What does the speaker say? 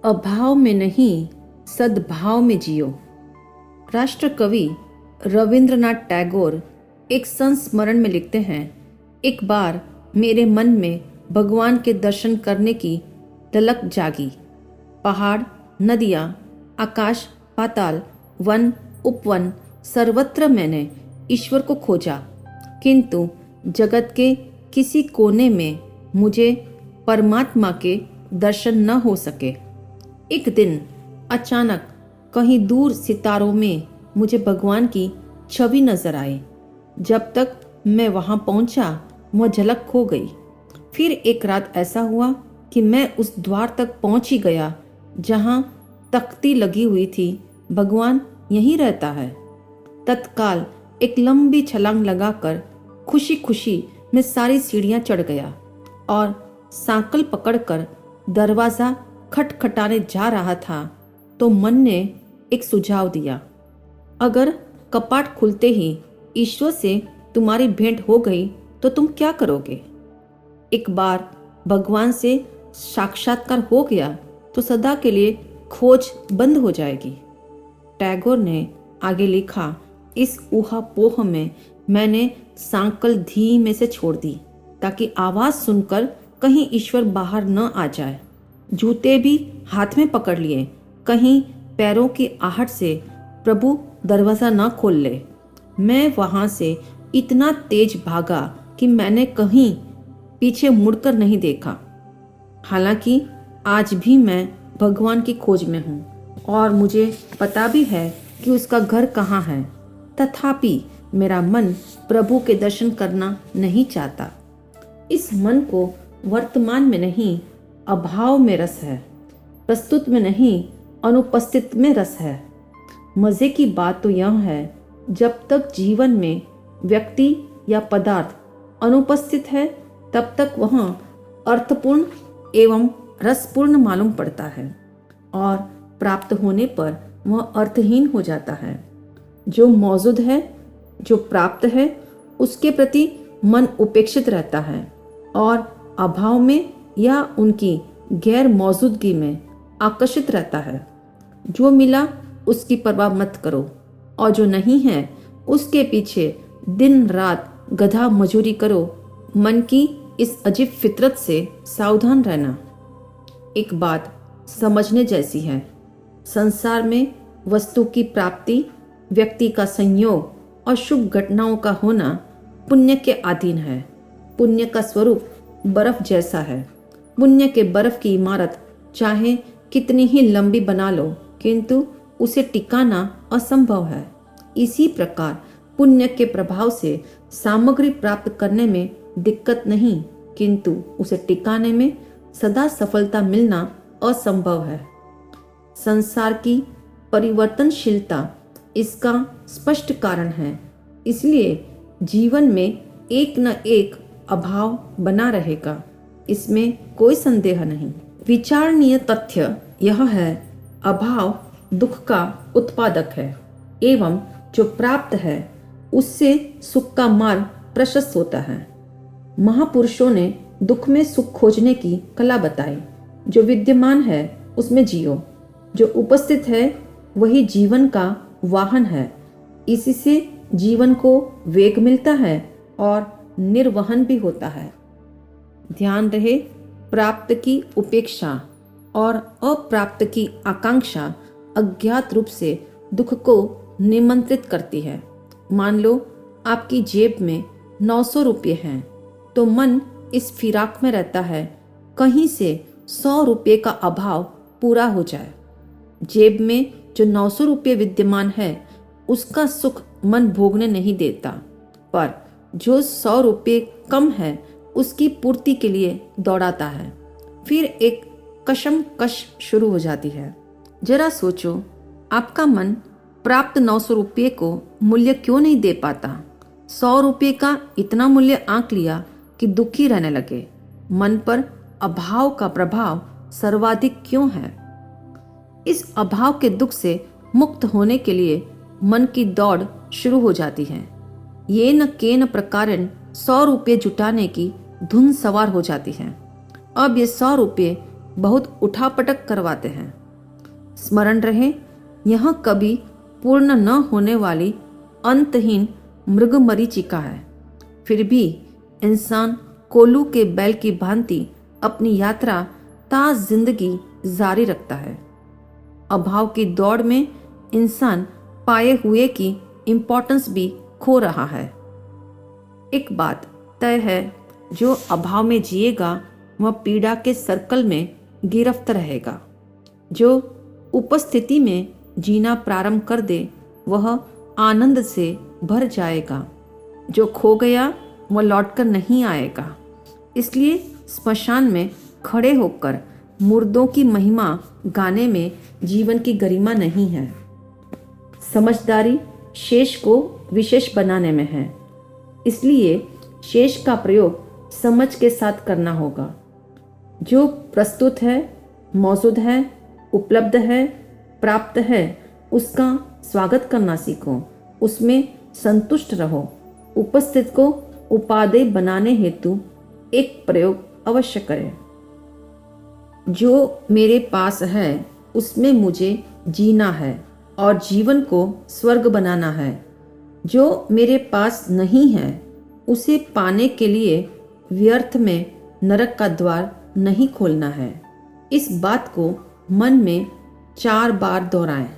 अभाव में नहीं सद्भाव में जियो। राष्ट्र कवि रविंद्रनाथ टैगोर एक संस्मरण में लिखते हैं, एक बार मेरे मन में भगवान के दर्शन करने की तलक जागी। पहाड़, नदियाँ, आकाश, पाताल, वन, उपवन, सर्वत्र मैंने ईश्वर को खोजा, किंतु जगत के किसी कोने में मुझे परमात्मा के दर्शन न हो सके। एक दिन अचानक कहीं दूर सितारों में मुझे भगवान की छवि नजर आई। जब तक मैं वहां पहुंचा वह झलक खो गई। फिर एक रात ऐसा हुआ कि मैं उस द्वार तक पहुंच ही गया जहां तख्ती लगी हुई थी, भगवान यहीं रहता है। तत्काल एक लंबी छलांग लगाकर खुशी खुशी मैं सारी सीढ़ियां चढ़ गया और सांकल पकड़कर दरवाज़ा खटखटाने जा रहा था तो मन ने एक सुझाव दिया, अगर कपाट खुलते ही ईश्वर से तुम्हारी भेंट हो गई तो तुम क्या करोगे? एक बार भगवान से साक्षात्कार हो गया तो सदा के लिए खोज बंद हो जाएगी। टैगोर ने आगे लिखा, इस ऊहापोह में मैंने सांकल धीमे से छोड़ दी ताकि आवाज़ सुनकर कहीं ईश्वर बाहर न आ जाए। जूते भी हाथ में पकड़ लिए, कहीं पैरों की आहट से प्रभु दरवाज़ा न खोल ले। मैं वहाँ से इतना तेज भागा कि मैंने कहीं पीछे मुड़कर नहीं देखा। हालांकि आज भी मैं भगवान की खोज में हूँ और मुझे पता भी है कि उसका घर कहाँ है, तथापि मेरा मन प्रभु के दर्शन करना नहीं चाहता। इस मन को वर्तमान में नहीं अभाव में रस है, प्रस्तुत में नहीं अनुपस्थित में रस है। मज़े की बात तो यह है, जब तक जीवन में व्यक्ति या पदार्थ अनुपस्थित है तब तक वह अर्थपूर्ण एवं रसपूर्ण मालूम पड़ता है और प्राप्त होने पर वह अर्थहीन हो जाता है। जो मौजूद है, जो प्राप्त है, उसके प्रति मन उपेक्षित रहता है और अभाव में या उनकी गैर मौजूदगी में आकर्षित रहता है। जो मिला उसकी परवाह मत करो और जो नहीं है उसके पीछे दिन रात गधा मजूरी करो। मन की इस अजीब फितरत से सावधान रहना। एक बात समझने जैसी है, संसार में वस्तु की प्राप्ति, व्यक्ति का संयोग और शुभ घटनाओं का होना पुण्य के अधीन है। पुण्य का स्वरूप बर्फ जैसा है। पुण्य के बर्फ की इमारत चाहे कितनी ही लंबी बना लो, किंतु उसे टिकाना असंभव है। इसी प्रकार पुण्य के प्रभाव से सामग्री प्राप्त करने में दिक्कत नहीं, किंतु उसे टिकाने में सदा सफलता मिलना असंभव है। संसार की परिवर्तनशीलता इसका स्पष्ट कारण है। इसलिए जीवन में एक न एक अभाव बना रहेगा, इसमें कोई संदेह नहीं। विचारणीय तथ्य यह है, अभाव दुख का उत्पादक है एवं जो प्राप्त है उससे सुख का मार्ग प्रशस्त होता है। महापुरुषों ने दुख में सुख खोजने की कला बताई। जो विद्यमान है उसमें जियो, जो उपस्थित है वही जीवन का वाहन है। इसी से जीवन को वेग मिलता है और निर्वहन भी होता है। ध्यान रहे, प्राप्त की उपेक्षा और अप्राप्त की आकांक्षा अज्ञात रूप से दुख को निमंत्रित करती है। मान लो आपकी जेब में 900 रुपये हैं तो मन इस फिराक में रहता है कहीं से 100 रुपये का अभाव पूरा हो जाए। जेब में जो 900 रुपये विद्यमान है उसका सुख मन भोगने नहीं देता, पर जो 100 रुपये कम है उसकी पूर्ति के लिए दौड़ाता है। फिर एक कशमकश शुरू हो जाती है। जरा सोचो, आपका मन प्राप्त 900 रुपये को मूल्य क्यों नहीं दे पाता? 100 रुपये का इतना मूल्य आंक लिया कि दुखी रहने लगे। मन पर अभाव का प्रभाव सर्वाधिक क्यों है? इस अभाव के दुख से मुक्त होने के लिए मन की दौड़ शुरू हो जाती है। ये न केन प्रकारेण 100 रुपये जुटाने की धुन सवार हो जाती है। अब ये 100 रुपये बहुत उठापटक करवाते हैं। स्मरण रहे, यह कभी पूर्ण न होने वाली अंतहीन मृग मरीचिका है। फिर भी इंसान कोल्हू के बैल की भांति अपनी यात्रा ताज़ जिंदगी जारी रखता है। अभाव की दौड़ में इंसान पाए हुए की इम्पोर्टेंस भी खो रहा है। एक बात तय है, जो अभाव में जिएगा वह पीड़ा के सर्कल में गिरफ्त रहेगा। जो उपस्थिति में जीना प्रारंभ कर दे वह आनंद से भर जाएगा। जो खो गया वह लौटकर नहीं आएगा। इसलिए स्मशान में खड़े होकर मुर्दों की महिमा गाने में जीवन की गरिमा नहीं है। समझदारी शेष को विशेष बनाने में है। इसलिए शेष का प्रयोग समझ के साथ करना होगा। जो प्रस्तुत है, मौजूद है, उपलब्ध है, प्राप्त है, उसका स्वागत करना सीखो, उसमें संतुष्ट रहो। उपस्थित को उपादेय बनाने हेतु एक प्रयोग अवश्य करें। जो मेरे पास है उसमें मुझे जीना है और जीवन को स्वर्ग बनाना है। जो मेरे पास नहीं है उसे पाने के लिए व्यर्थ में नरक का द्वार नहीं खोलना है। इस बात को मन में 4 बार दोहराएं।